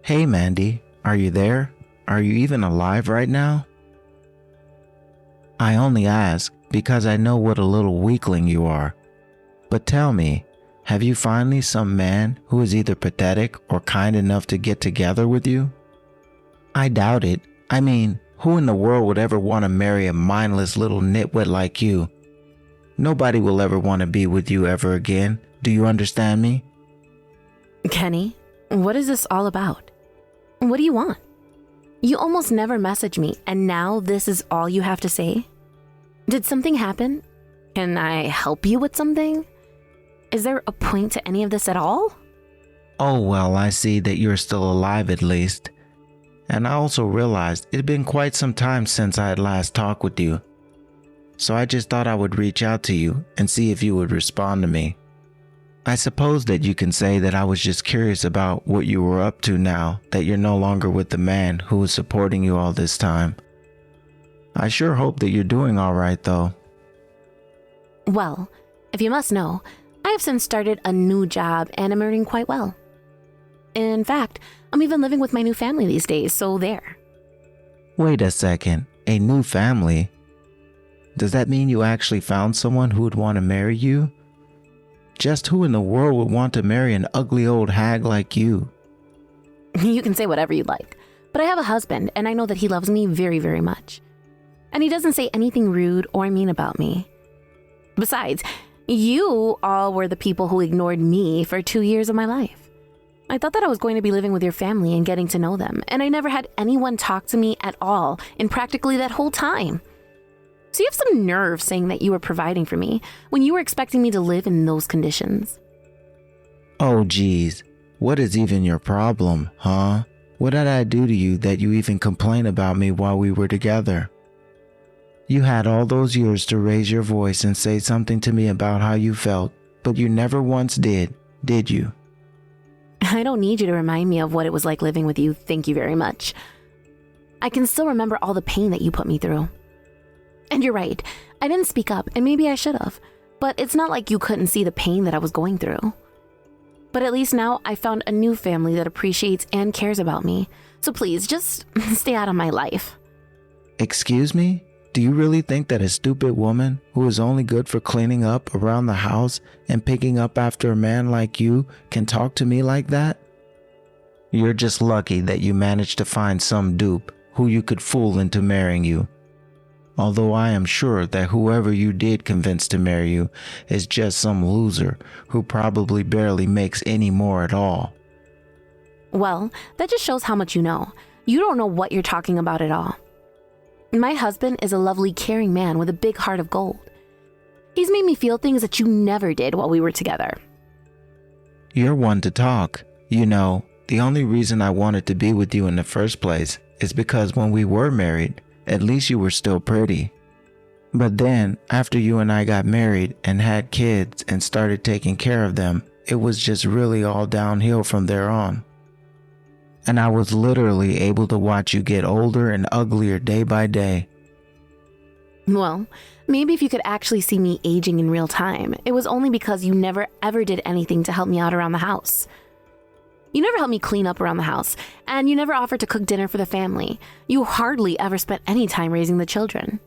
Hey Mandy, are you there? Are you even alive right now? I only ask because I know what a little weakling you are. But tell me, have you finally some man who is either pathetic or kind enough to get together with you? I doubt it. I mean, who in the world would ever want to marry a mindless little nitwit like you? Nobody will ever want to be with you ever again. Do you understand me? Kenny, what is this all about? What do you want? You almost never message me, and now this is all you have to say? Did something happen? Can I help you with something? Is there a point to any of this at all? Oh well, I see that you're still alive at least. And I also realized it had been quite some time since I had last talked with you. So I just thought I would reach out to you and see if you would respond to me. I suppose that you can say that I was just curious about what you were up to now that you're no longer with the man who was supporting you all this time. I sure hope that you're doing all right though. Well, if you must know, I have since started a new job and I'm earning quite well. In fact, I'm even living with my new family these days, so there. Wait a second, a new family? Does that mean you actually found someone who would want to marry you? Just who in the world would want to marry an ugly old hag like you? You can say whatever you like, but I have a husband and I know that he loves me very, very much. And he doesn't say anything rude or mean about me. Besides, you all were the people who ignored me for 2 years of my life. I thought that I was going to be living with your family and getting to know them, and I never had anyone talk to me at all in practically that whole time. So you have some nerve saying that you were providing for me when you were expecting me to live in those conditions. Oh geez, what is even your problem, huh? What did I do to you that you even complain about me while we were together? You had all those years to raise your voice and say something to me about how you felt, but you never once did you? I don't need you to remind me of what it was like living with you, thank you very much. I can still remember all the pain that you put me through. And you're right, I didn't speak up, and maybe I should have, but it's not like you couldn't see the pain that I was going through. But at least now I found a new family that appreciates and cares about me, so please, just stay out of my life. Excuse me? Do you really think that a stupid woman who is only good for cleaning up around the house and picking up after a man like you can talk to me like that? You're just lucky that you managed to find some dupe who you could fool into marrying you. Although I am sure that whoever you did convince to marry you is just some loser who probably barely makes any more at all. Well, that just shows how much you know. You don't know what you're talking about at all. My husband is a lovely, caring man with a big heart of gold. He's made me feel things that you never did while we were together. You're one to talk. You know, the only reason I wanted to be with you in the first place is because when we were married, at least you were still pretty. But then, after you and I got married and had kids and started taking care of them, it was just really all downhill from there on. And I was literally able to watch you get older and uglier day by day. Well, maybe if you could actually see me aging in real time, it was only because you never ever did anything to help me out around the house. You never helped me clean up around the house, and you never offered to cook dinner for the family. You hardly ever spent any time raising the children.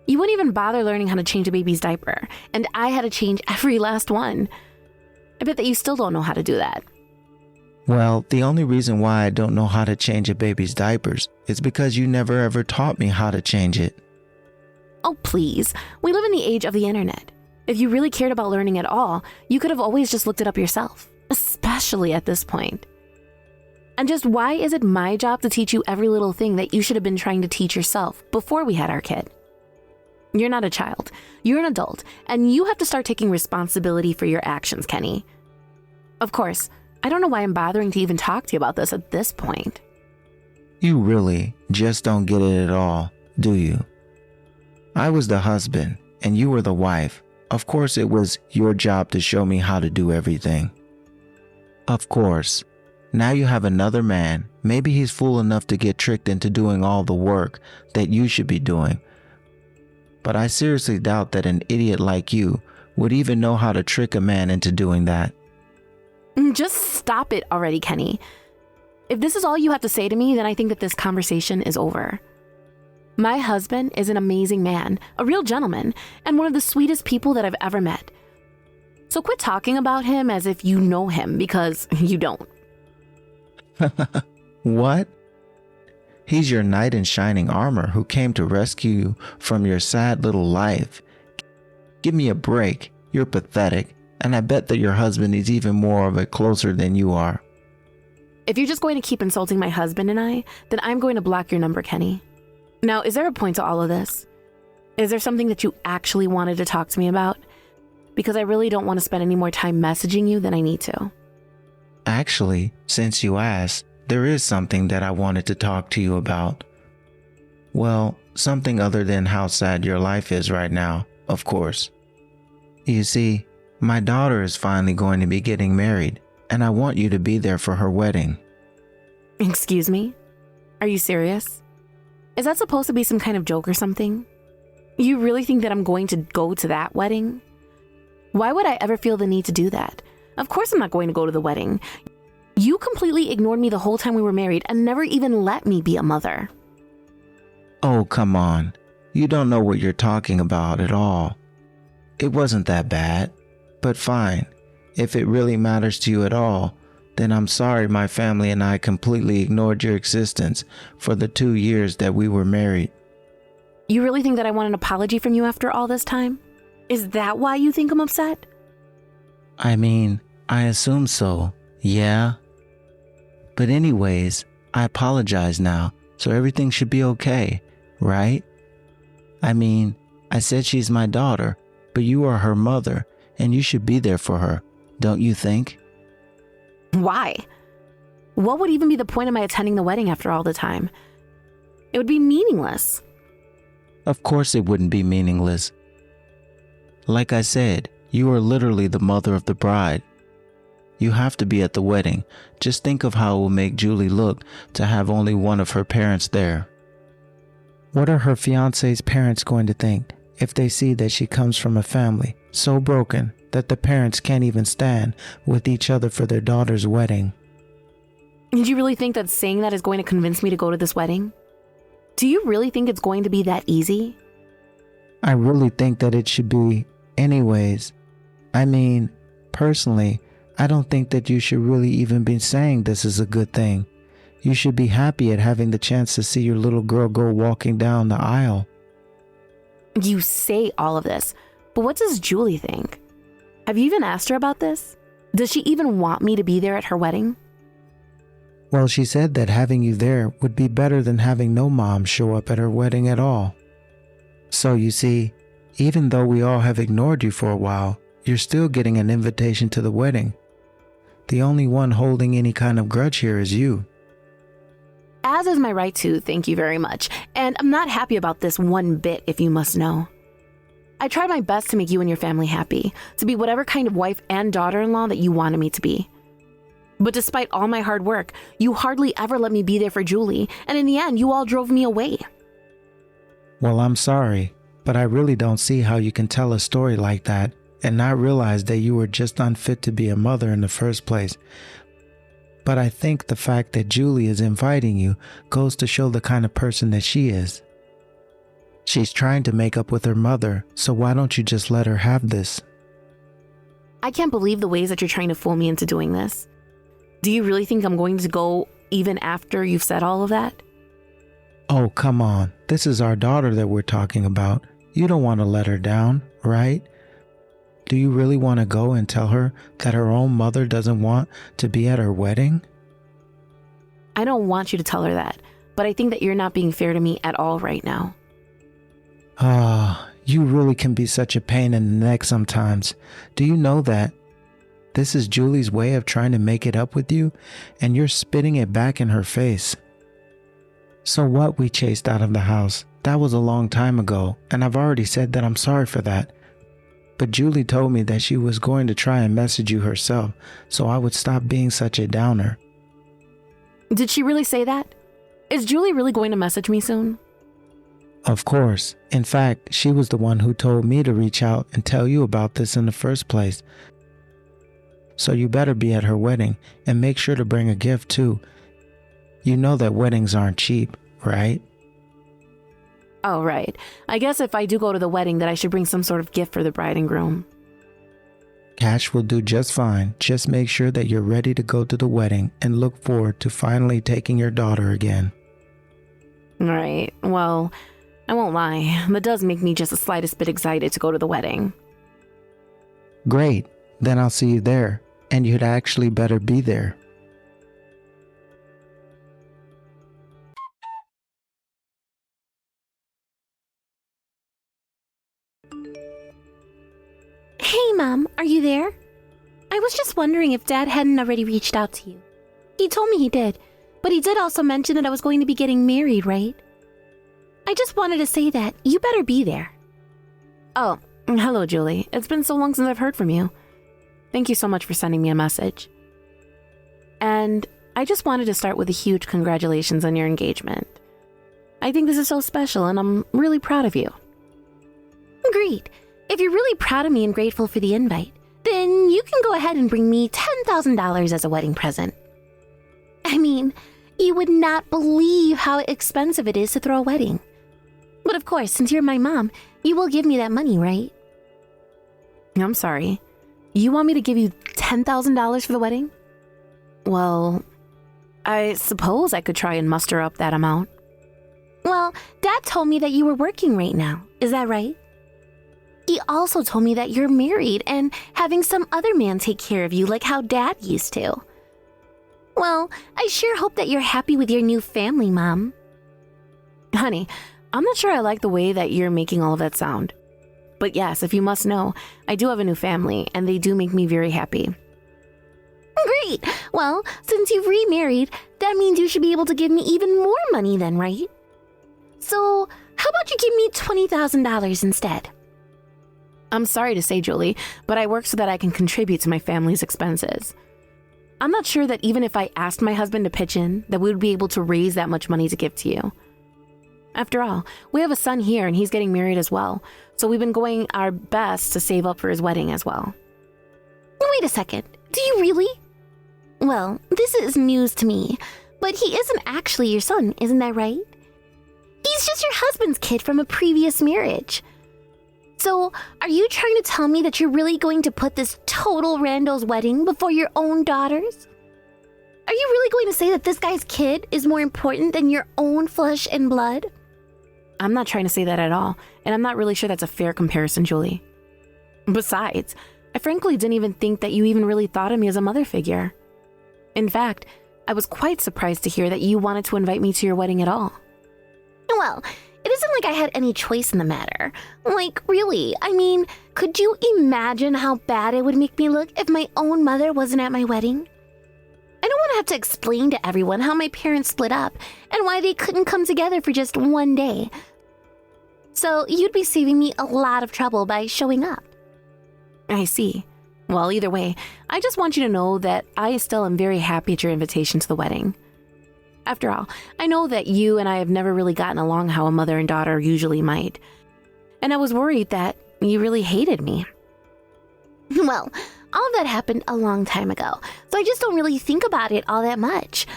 You wouldn't even bother learning how to change a baby's diaper, and I had to change every last one. I bet that you still don't know how to do that. Well, the only reason why I don't know how to change a baby's diapers is because you never ever taught me how to change it. Oh, please. We live in the age of the internet. If you really cared about learning at all, you could have always just looked it up yourself, especially at this point. And just why is it my job to teach you every little thing that you should have been trying to teach yourself before we had our kid? You're not a child. You're an adult, and you have to start taking responsibility for your actions, Kenny. Of course, I don't know why I'm bothering to even talk to you about this at this point. You really just don't get it at all, do you? I was the husband, and you were the wife. Of course it was your job to show me how to do everything. Of course. Now you have another man. Maybe he's fool enough to get tricked into doing all the work that you should be doing. But I seriously doubt that an idiot like you would even know how to trick a man into doing that. Just stop it already, Kenny. If this is all you have to say to me, then I think that this conversation is over. My husband is an amazing man, a real gentleman, and one of the sweetest people that I've ever met. So quit talking about him as if you know him, because you don't. What? He's your knight in shining armor who came to rescue you from your sad little life. Give me a break. You're pathetic, and I bet that your husband is even more of a closer than you are. If you're just going to keep insulting my husband and I, then I'm going to block your number, Kenny. Now, is there a point to all of this? Is there something that you actually wanted to talk to me about? Because I really don't want to spend any more time messaging you than I need to. Actually, since you asked, there is something that I wanted to talk to you about. Well, something other than how sad your life is right now, of course. You see, my daughter is finally going to be getting married, and I want you to be there for her wedding. Excuse me? Are you serious? Is that supposed to be some kind of joke or something? You really think that I'm going to go to that wedding? Why would I ever feel the need to do that? Of course I'm not going to go to the wedding. You completely ignored me the whole time we were married and never even let me be a mother. Oh, come on. You don't know what you're talking about at all. It wasn't that bad, but fine. If it really matters to you at all, then I'm sorry my family and I completely ignored your existence for the 2 years that we were married. You really think that I want an apology from you after all this time? Is that why you think I'm upset? I mean, I assume so, yeah. But anyways, I apologize now, so everything should be okay, right? I mean, I said she's my daughter, but you are her mother, and you should be there for her, don't you think? Why? What would even be the point of my attending the wedding after all the time? It would be meaningless. Of course it wouldn't be meaningless. Like I said, you are literally the mother of the bride. You have to be at the wedding. Just think of how it will make Julie look to have only one of her parents there. What are her fiancé's parents going to think if they see that she comes from a family so broken that the parents can't even stand with each other for their daughter's wedding? Did you really think that saying that is going to convince me to go to this wedding? Do you really think it's going to be that easy? I really think that it should be anyways. I mean, personally, I don't think that you should really even be saying this is a good thing. You should be happy at having the chance to see your little girl go walking down the aisle. You say all of this, but what does Julie think? Have you even asked her about this? Does she even want me to be there at her wedding? Well, she said that having you there would be better than having no mom show up at her wedding at all. So you see, even though we all have ignored you for a while, you're still getting an invitation to the wedding. The only one holding any kind of grudge here is you. As is my right to, thank you very much. And I'm not happy about this one bit, if you must know. I tried my best to make you and your family happy, to be whatever kind of wife and daughter-in-law that you wanted me to be. But despite all my hard work, you hardly ever let me be there for Julie, and in the end, you all drove me away. Well, I'm sorry, but I really don't see how you can tell a story like that and not realize that you were just unfit to be a mother in the first place. But I think the fact that Julie is inviting you goes to show the kind of person that she is. She's trying to make up with her mother, so why don't you just let her have this? I can't believe the ways that you're trying to fool me into doing this. Do you really think I'm going to go even after you've said all of that? Oh, come on. This is our daughter that we're talking about. You don't want to let her down, right? Do you really want to go and tell her that her own mother doesn't want to be at her wedding? I don't want you to tell her that, but I think that you're not being fair to me at all right now. You really can be such a pain in the neck sometimes. Do you know that? This is Julie's way of trying to make it up with you, and you're spitting it back in her face. So what we chased out of the house, that was a long time ago, and I've already said that I'm sorry for that. But Julie told me that she was going to try and message you herself, so I would stop being such a downer. Did she really say that? Is Julie really going to message me soon? Of course. In fact, she was the one who told me to reach out and tell you about this in the first place. So you better be at her wedding and make sure to bring a gift too. You know that weddings aren't cheap, right? Oh, right. I guess if I do go to the wedding that I should bring some sort of gift for the bride and groom. Cash will do just fine. Just make sure that you're ready to go to the wedding and look forward to finally taking your daughter again. Right. Well, I won't lie. That does make me just the slightest bit excited to go to the wedding. Great. Then I'll see you there. And you'd actually better be there. Hey, Mom, are you there? I was just wondering if Dad hadn't already reached out to you. He told me he did, but he did also mention that I was going to be getting married, right? I just wanted to say that you better be there. Oh, hello, Julie. It's been so long since I've heard from you. Thank you so much for sending me a message. And I just wanted to start with a huge congratulations on your engagement. I think this is so special, and I'm really proud of you. Great. If you're really proud of me and grateful for the invite, then you can go ahead and bring me $10,000 as a wedding present. I mean, you would not believe how expensive it is to throw a wedding. But of course, since you're my mom, you will give me that money, right? I'm sorry. You want me to give you $10,000 for the wedding? Well, I suppose I could try and muster up that amount. Well, Dad told me that you were working right now. Is that right? He also told me that you're married and having some other man take care of you like how Dad used to. Well, I sure hope that you're happy with your new family, Mom. Honey, I'm not sure I like the way that you're making all of that sound. But yes, if you must know, I do have a new family, and they do make me very happy. Great! Well, since you've remarried, that means you should be able to give me even more money then, right? So, how about you give me $20,000 instead? I'm sorry to say, Julie, but I work so that I can contribute to my family's expenses. I'm not sure that even if I asked my husband to pitch in, that we would be able to raise that much money to give to you. After all, we have a son here and he's getting married as well, so we've been going our best to save up for his wedding as well. Wait a second, do you really? Well, this is news to me, but he isn't actually your son, isn't that right? He's just your husband's kid from a previous marriage. So, are you trying to tell me that you're really going to put this total rando's wedding before your own daughter's? Are you really going to say that this guy's kid is more important than your own flesh and blood? I'm not trying to say that at all, and I'm not really sure that's a fair comparison, Julie. Besides, I frankly didn't even think that you even really thought of me as a mother figure. In fact, I was quite surprised to hear that you wanted to invite me to your wedding at all. Well, it isn't like I had any choice in the matter. Like, really, I mean, could you imagine how bad it would make me look if my own mother wasn't at my wedding? I don't want to have to explain to everyone how my parents split up and why they couldn't come together for just one day. So you'd be saving me a lot of trouble by showing up. I see. Well, either way, I just want you to know that I still am very happy at your invitation to the wedding. After all, I know that you and I have never really gotten along how a mother and daughter usually might. And I was worried that you really hated me. Well, all of that happened a long time ago, so I just don't really think about it all that much.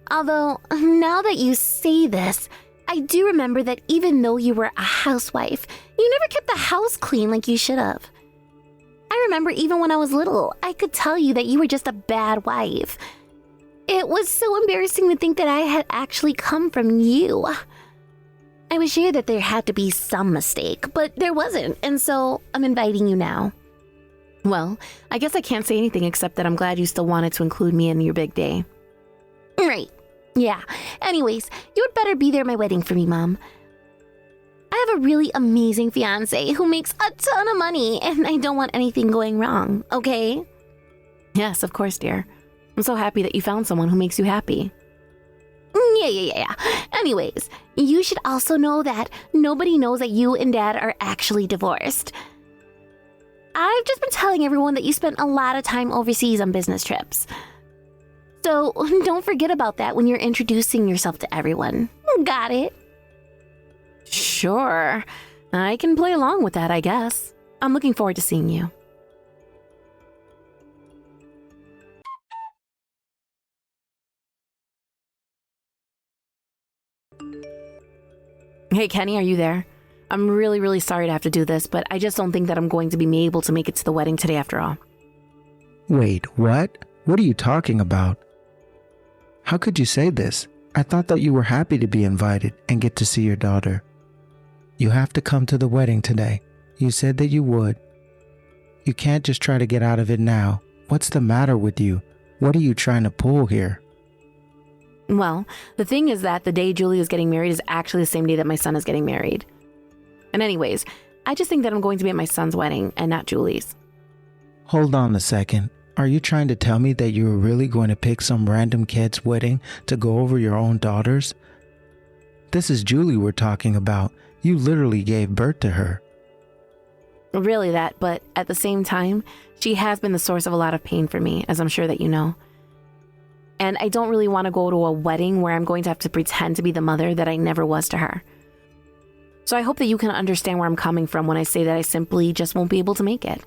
Although, now that you say this, I do remember that even though you were a housewife, you never kept the house clean like you should have. I remember even when I was little, I could tell you that you were just a bad wife. It was so embarrassing to think that I had actually come from you. I was sure that there had to be some mistake, but there wasn't, and so I'm inviting you now. Well, I guess I can't say anything except that I'm glad you still wanted to include me in your big day. Right. Yeah. Anyways, you had better be there at my wedding for me, Mom. I have a really amazing fiancé who makes a ton of money, and I don't want anything going wrong, okay? Yes, of course, dear. I'm so happy that you found someone who makes you happy. Yeah. Anyways, you should also know that nobody knows that you and Dad are actually divorced. I've just been telling everyone that you spent a lot of time overseas on business trips. So don't forget about that when you're introducing yourself to everyone. Got it? Sure. I can play along with that, I guess. I'm looking forward to seeing you. Hey, Kenny, are you there? I'm really, really sorry to have to do this, but I just don't think that I'm going to be able to make it to the wedding today after all. Wait, what? What are you talking about? How could you say this? I thought that you were happy to be invited and get to see your daughter. You have to come to the wedding today. You said that you would. You can't just try to get out of it now. What's the matter with you? What are you trying to pull here? Well, the thing is that the day Julie is getting married is actually the same day that my son is getting married. And anyways, I just think that I'm going to be at my son's wedding and not Julie's. Hold on a second. Are you trying to tell me that you were really going to pick some random kid's wedding to go over your own daughter's? This is Julie we're talking about. You literally gave birth to her. Really that, but at the same time, she has been the source of a lot of pain for me, as I'm sure that you know. And I don't really want to go to a wedding where I'm going to have to pretend to be the mother that I never was to her. So I hope that you can understand where I'm coming from when I say that I simply just won't be able to make it.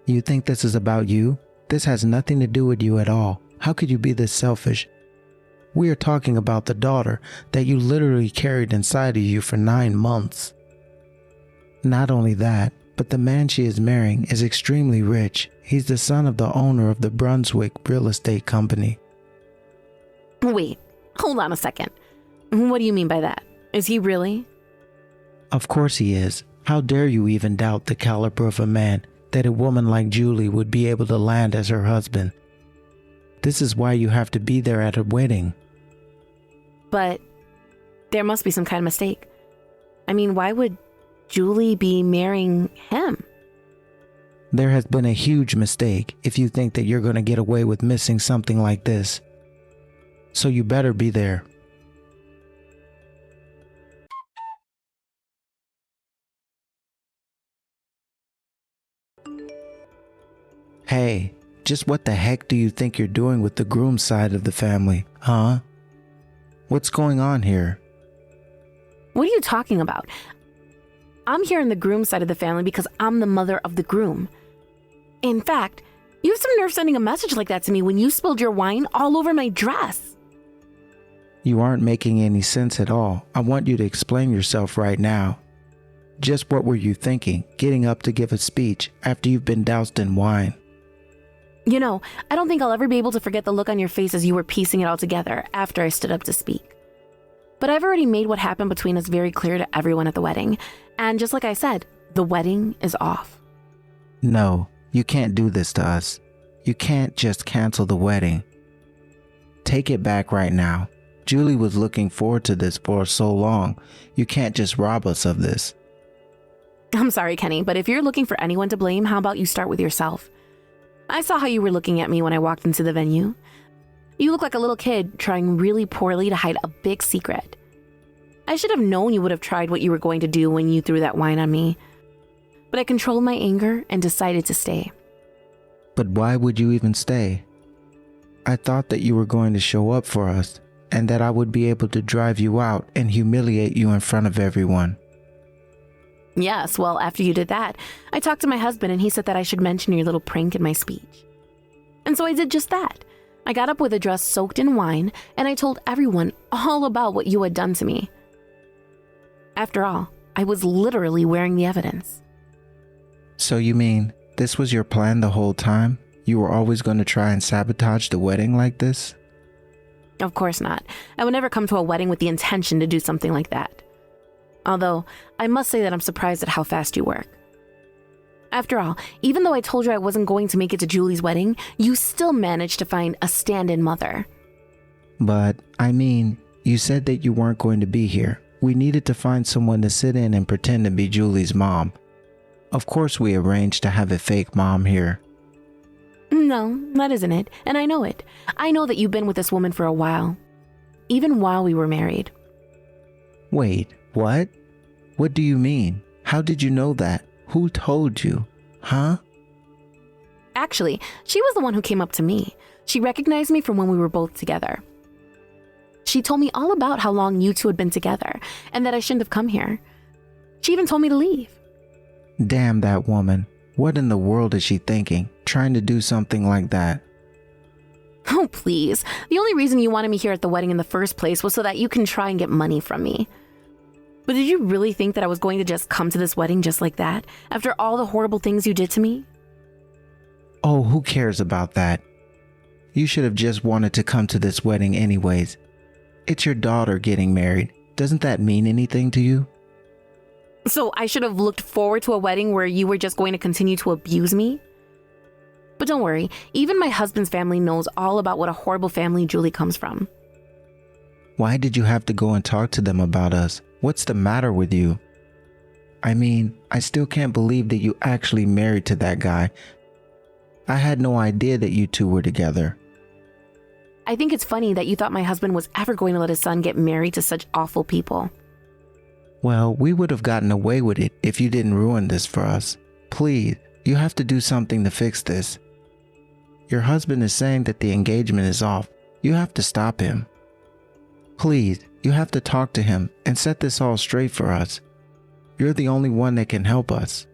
You think this is about you? This has nothing to do with you at all. How could you be this selfish? We are talking about the daughter that you literally carried inside of you for 9 months. Not only that, but the man she is marrying is extremely rich. He's the son of the owner of the Brunswick real estate company. Wait, hold on a second. What do you mean by that? Is he really? Of course he is. How dare you even doubt the caliber of a man that a woman like Julie would be able to land as her husband? This is why you have to be there at her wedding. But there must be some kind of mistake. I mean, why would Julie be marrying him? There has been a huge mistake if you think that you're going to get away with missing something like this. So you better be there. Hey, just what the heck do you think you're doing with the groom side of the family, huh? What's going on here? What are you talking about? I'm here on the groom side of the family because I'm the mother of the groom. In fact, you have some nerve sending a message like that to me when you spilled your wine all over my dress. You aren't making any sense at all. I want you to explain yourself right now. Just what were you thinking, getting up to give a speech after you've been doused in wine? You know, I don't think I'll ever be able to forget the look on your face as you were piecing it all together after I stood up to speak. But I've already made what happened between us very clear to everyone at the wedding. And just like I said, the wedding is off. No, you can't do this to us. You can't just cancel the wedding. Take it back right now. Julie was looking forward to this for so long. You can't just rob us of this. I'm sorry, Kenny, but if you're looking for anyone to blame, how about you start with yourself? I saw how you were looking at me when I walked into the venue. You look like a little kid trying really poorly to hide a big secret. I should have known you would have tried what you were going to do when you threw that wine on me. But I controlled my anger and decided to stay. But why would you even stay? I thought that you were going to show up for us and that I would be able to drive you out and humiliate you in front of everyone. Yes, well, after you did that, I talked to my husband and he said that I should mention your little prank in my speech. And so I did just that. I got up with a dress soaked in wine and I told everyone all about what you had done to me. After all, I was literally wearing the evidence. So you mean this was your plan the whole time? You were always going to try and sabotage the wedding like this? Of course not. I would never come to a wedding with the intention to do something like that. Although, I must say that I'm surprised at how fast you work. After all, even though I told you I wasn't going to make it to Julie's wedding, you still managed to find a stand-in mother. But, I mean, you said that you weren't going to be here. We needed to find someone to sit in and pretend to be Julie's mom. Of course we arranged to have a fake mom here. No, that isn't it, and I know it. I know that you've been with this woman for a while. Even while we were married. Wait, what? What do you mean? How did you know that? Who told you? Huh? Actually, she was the one who came up to me. She recognized me from when we were both together. She told me all about how long you two had been together, and that I shouldn't have come here. She even told me to leave. Damn that woman. What in the world is she thinking? Trying to do something like that? Oh, please. The only reason you wanted me here at the wedding in the first place was so that you can try and get money from me. But did you really think that I was going to just come to this wedding just like that, after all the horrible things you did to me? Oh, who cares about that? You should have just wanted to come to this wedding anyways. It's your daughter getting married. Doesn't that mean anything to you? So I should have looked forward to a wedding where you were just going to continue to abuse me? But don't worry, even my husband's family knows all about what a horrible family Julie comes from. Why did you have to go and talk to them about us? What's the matter with you? I mean, I still can't believe that you actually married to that guy. I had no idea that you two were together. I think it's funny that you thought my husband was ever going to let his son get married to such awful people. Well, we would have gotten away with it if you didn't ruin this for us. Please, you have to do something to fix this. Your husband is saying that the engagement is off. You have to stop him. Please, you have to talk to him and set this all straight for us. You're the only one that can help us.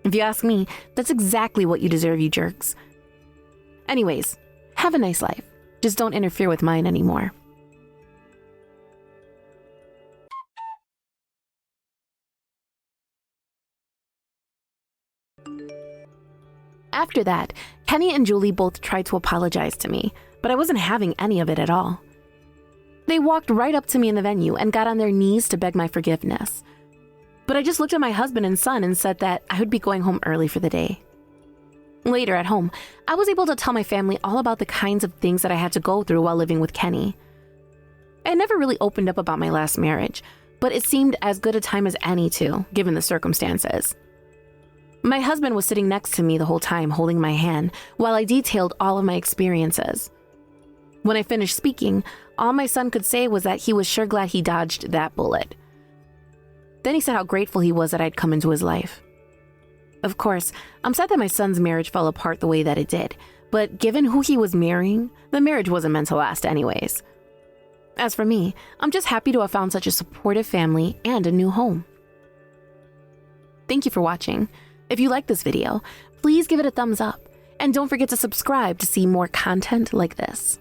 If you ask me, that's exactly what you deserve, you jerks. Anyways, have a nice life. Just don't interfere with mine anymore. After that, Kenny and Julie both tried to apologize to me, but I wasn't having any of it at all. They walked right up to me in the venue and got on their knees to beg my forgiveness. But I just looked at my husband and son and said that I would be going home early for the day. Later at home, I was able to tell my family all about the kinds of things that I had to go through while living with Kenny. I had never really opened up about my last marriage, but it seemed as good a time as any to, given the circumstances. My husband was sitting next to me the whole time, holding my hand, while I detailed all of my experiences. When I finished speaking, all my son could say was that he was sure glad he dodged that bullet. Then he said how grateful he was that I'd come into his life. Of course, I'm sad that my son's marriage fell apart the way that it did, but given who he was marrying, the marriage wasn't meant to last anyways. As for me, I'm just happy to have found such a supportive family and a new home. Thank you for watching. If you like this video, please give it a thumbs up, and don't forget to subscribe to see more content like this.